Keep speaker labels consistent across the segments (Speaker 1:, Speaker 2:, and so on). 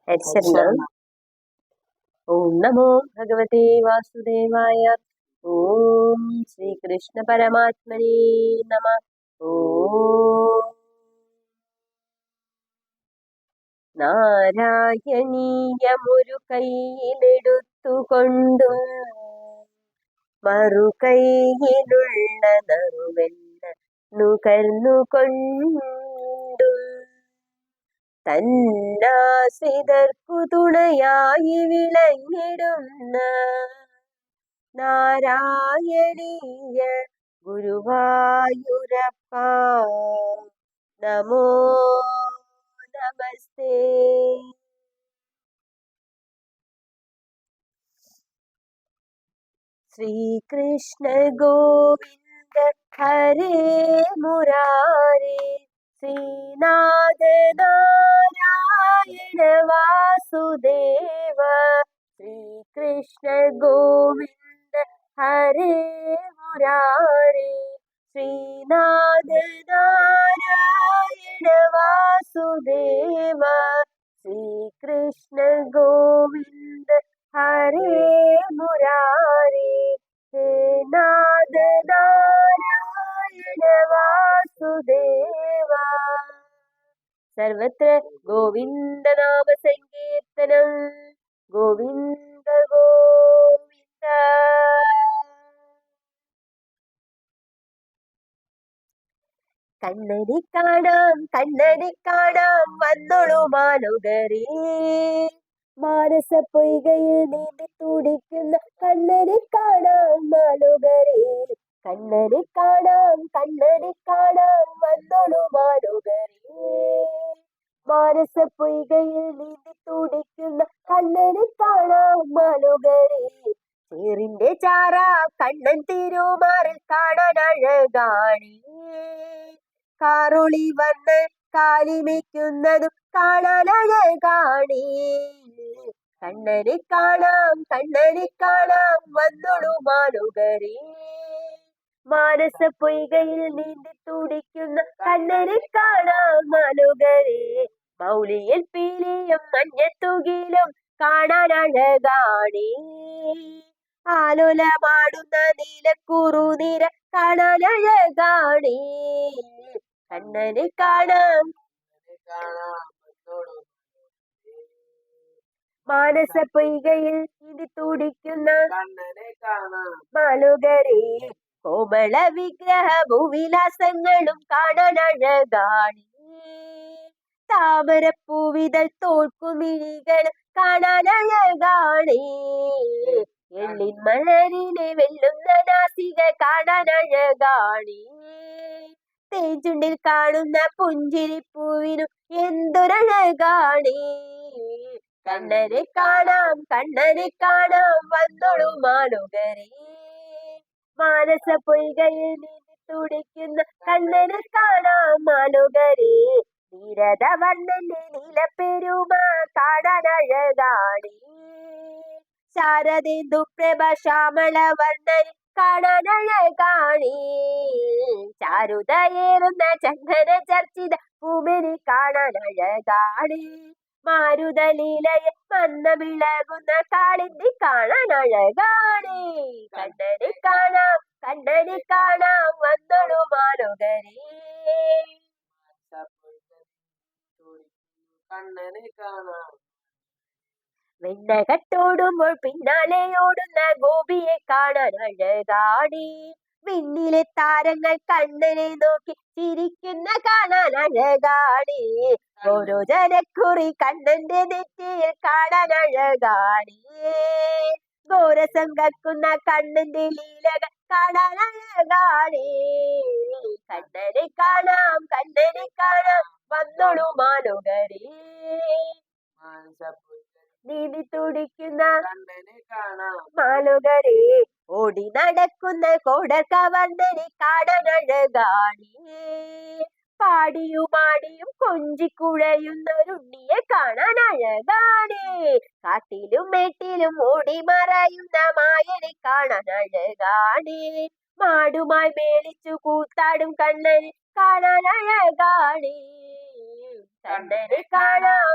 Speaker 1: ഹരിശരണം. ഓം നമോ ഭഗവതേ വാസുദേവായ. ഓം ശ്രീകൃഷ്ണ പരമാത്മനേ നമ. ഓം നാരായണീയമൊരു കൈയിലെടുത്തുകൊണ്ടും മറു കൈയിലുള്ള നറുവെണ്ണ നുകർന്നുകൊണ്ടും തന്നാശ്രിതർക്കു തുണയായി വിളങ്ങിടുന്ന നാരായണീയ ഗുരുവായൂരപ്പ നമോ നമസ്തേ. ശ്രീകൃഷ്ണ ഗോവിന്ദ ഹരേ മുരാരേ ശ്രീനാഥ നാരായണ വാസുദേവ. ശ്രീകൃഷ്ണ ഗോവിന്ദ ഹരേ മുരാരേ ശ്രീനാഥ നാരായണ വാസുദേവ. ശ്രീകൃഷ്ണ ഗോവിന്ദ ഹരേ മുരാരേ ഹേ നാഥ നാരായണ വാസുദേവ. സർവത്ര ഗോവിന്ദ നാമ സങ്കീർത്തനം. ഗോവിന്ദ ഗോവിന്ദ. കണ്ണനെ കാണാം കണ്ണനെ കാണാം വന്നോളൂ മാനുകരേ. മാനസ പൊയ്കയിൽ നീന്തി തുടിക്കുന്ന കണ്ണനെ കാണാം മാനുകരേ. കണ്ണനെ കാണാം വന്നോളൂ മാനുകരേ. മാനസ പൊയ്കയിൽ നീന്തി തുടിക്കുന്ന കണ്ണനെ കാണാം മാനുകരേ. ചേറിന്റെ ചാറ കണ്ണൻ തിരുമാറിൽ കാണാൻ അഴകാണി. കാറൊളി വന്ന് കാലിമയ്ക്കുന്നതും കാണാൻ അഴകാണി. കണ്ണനെ കാണാം വന്നോളൂ മാനുകരേ. മാനസ പൊയ്കയിൽ നീന്തി തുടിക്കുന്ന കണ്ണനെ കാണാം മാനുകരേ. മൗലിയിൽ പീലിയും മഞ്ഞത്തുകിലും കാണാൻ അഴകാണി. ആലോലമാടുന്ന നീലക്കുറുനിര കാണാൻ അഴകാണി. കണ്ണനെ കാണാം മാനസ പൊയ്കയിൽ നീന്തി തുടിക്കുന്ന മാനുകരേ. കോമള വിഗ്രഹ ഭൂവിലാസങ്ങളും കാണാൻ അഴകാണി. താമരപ്പൂവിതൾ തോൽക്കുമിഴികൾ കാണാൻ അഴകാണി. എള്ളിൻ മലരിനെ വെല്ലുന്ന നാസിക കാണാൻ അഴകാണി. തേൻചുണ്ടിൽ കാണുന്ന പുഞ്ചിരിപ്പൂവിനും എന്തൊരഴകാണി. കണ്ണനെ കാണാം വന്നോളൂ മാനുകരേ. മാനസ പൊയ്കയിൽ നീന്തി തുടിക്കുന്ന കണ്ണനെ കാണാം മാനുകരേ. നീരദവർണ്ണന്റെ നീലപ്പെരുമ കാണാൻ അഴകാണി. ശാരദേന്ദു പ്രഭ ശ്യാമള വർണ്ണൻ കാണാൻ അഴകാണി. ചാരുതയേറുന്ന ചന്ദന ചർച്ചിത ഭൂമിനി കാണാൻ അഴകാണി. മാരുതലീലയെ മന്നമിളകുന്ന കാളിന്തി കാണാൻ അഴകാണി. കണ്ണനെ കാണാം വന്നോളൂ മാനുകരേ. വെണ്ണകട്ടോടുമ്പോൾ പിന്നാലെ ഓടുന്ന ഗോപിയെ കാണാൻ അഴകാടി. വിണ്ണിലെ താരങ്ങൾ കണ്ണനെ നോക്കി ചിരിക്കുന്ന കാണാൻ അഴകാടി. ഓരോ ജനക്കുറി കണ്ണന്റെ നെറ്റിയിൽ കാണാൻ അഴകാടി. ഘോരസം കക്കുന്ന കണ്ണന്റെ ലീലകൾ കാണാൻ അഴകാടി. കണ്ണനെ കാണാം വന്നോളൂ മാനുകരേ. നീന്തി തുടിക്കുന്ന മാനുകരേ. ഓടി നടക്കുന്ന കോടകവർണ്ണനെ കാണാൻ അഴകാണി. പാടിയും കൊഞ്ചിക്കുഴയുന്നൊരുണ്ണിയെ കാണാൻ അഴകാണി. കാട്ടിലും മേട്ടിലും ഓടി മറയുന്ന മായനെ കാണാൻ അഴകാണി. മാടുമായി മേളിച്ചു കൂത്താടും കണ്ണനെ കാണാൻ അഴകാണി. കണ്ണനെ കാണാം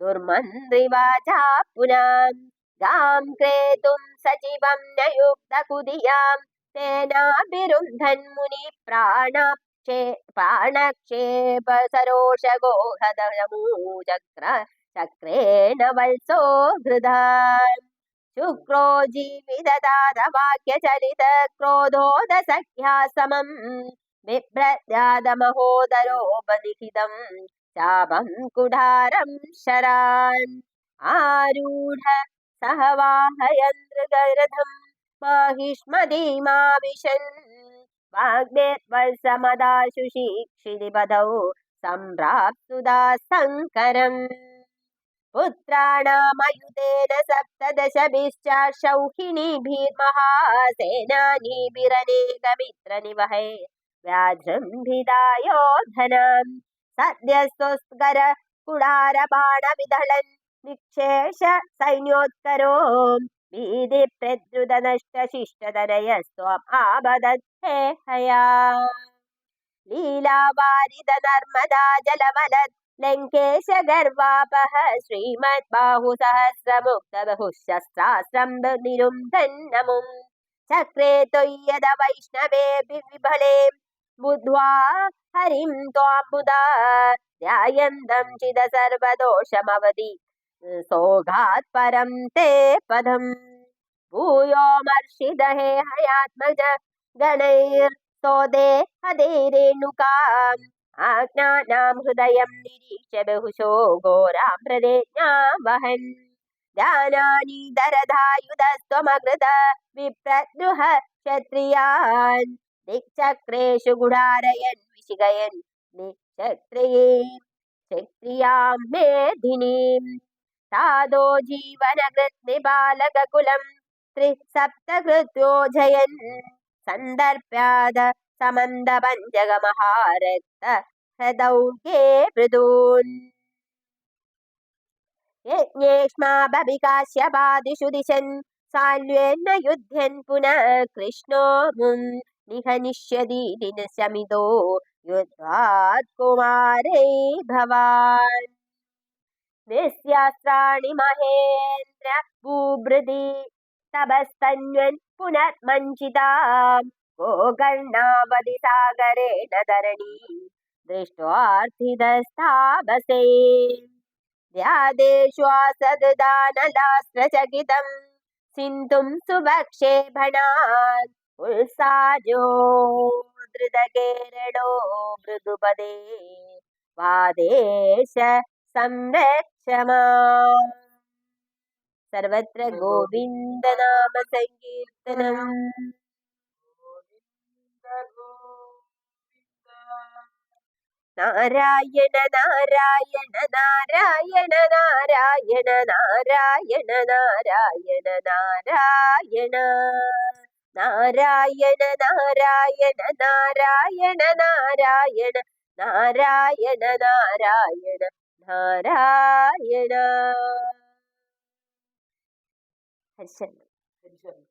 Speaker 1: दुर्मन्त्रिवाचा पुनां गां क्रेतुं सचिवं न युक्तकुधियां तेनाभिरुन्धन् प्राणक्षेप चक्रेण वल्सो हृदा शुक्रो जीविददातवाक्यचलित क्रोधोदसख्या समं बिभ्रद्यादमहोदरोपनिहितं चापं कुठारं शरान् आरूढ सह वाहयन्द्रगरथं माहिष्मदीमाविशन् वाग्देवत्समदाशुशिक्षितिपदौ सम्प्राप्तुदा शङ्करम् पुत्राणामयुतेन सप्तदशभिश्चाशौहिणीभिर्महासेनानीभिरनेकमित्रनिवहै व्याजृम्भिदायोधनम् सद्यस्तोस्कर कुडारबाणविदळन् निक्षेष सैन्योत्करो भीतिप्रद्रुतनष्टशिष्टतनयस्त्वमाबदद्धे हया लीलावारिद नर्मदा जलमलत् लङ्केश गर्वापः श्रीमद्बाहु सहस्रमुक्त बहुशस्त्रास्त्रं निरुन्धन् नमुं चक्रे त्वय्यद वैष्णवे विभले बुद्ध्वा हरिं त्वां मुदा ध्यायन्तं चिद सर्वदोषमवधि सोगात् परं ते पदम् भूयोमर्षिद हे हयात्मज गणैर्सोदेहदेरेणुकाम् आज्ञानां हृदयं निरीक्ष्य बहुशो घोरां प्रदेज्ञां वहन् ध्यानानीधरधायुधस्त्वमकृत विप्रद्रुह क्षत्रियान् दिक्चक्रेषु गुडारयन् विशिगयन् क्षत्रियां मेधिनीं साधो जीवनकृत्निबालककुलं त्रिसप्तकृत्योजयन् सन्दर्प्याद समन्दपञ्चगमहारक्त हृदौघे मृदून् यज्ञेक्ष्माभिकाश्यपादिषु दिशन् साल्वेन्न युध्यन् पुनः कृष्णो मुं निहनिष्यति शमितो युद्धात् कुमारै भवान् निस्यास्त्राणि महेन्द्र भूभृति तपस्तन्वन् पुनर्मञ्चिताम् गोकर्णावधि सागरेण धरणी दृष्ट्वार्थिदस्तापसे ध्यादेश्वासदानलास्त्रचकितं सिन्धुं सुभक्षेपणात् उल्साजो धृतकेरडो मृदुपदे वादेश संरक्ष माम् सर्वत्र गोविन्द नाम संकीर्तनम् नारायण नारायण नारायण नारायण नारायण नारायण नारायण नारायण नारायण नारायण नारायण नारायण नारायण नारायण हरिशरण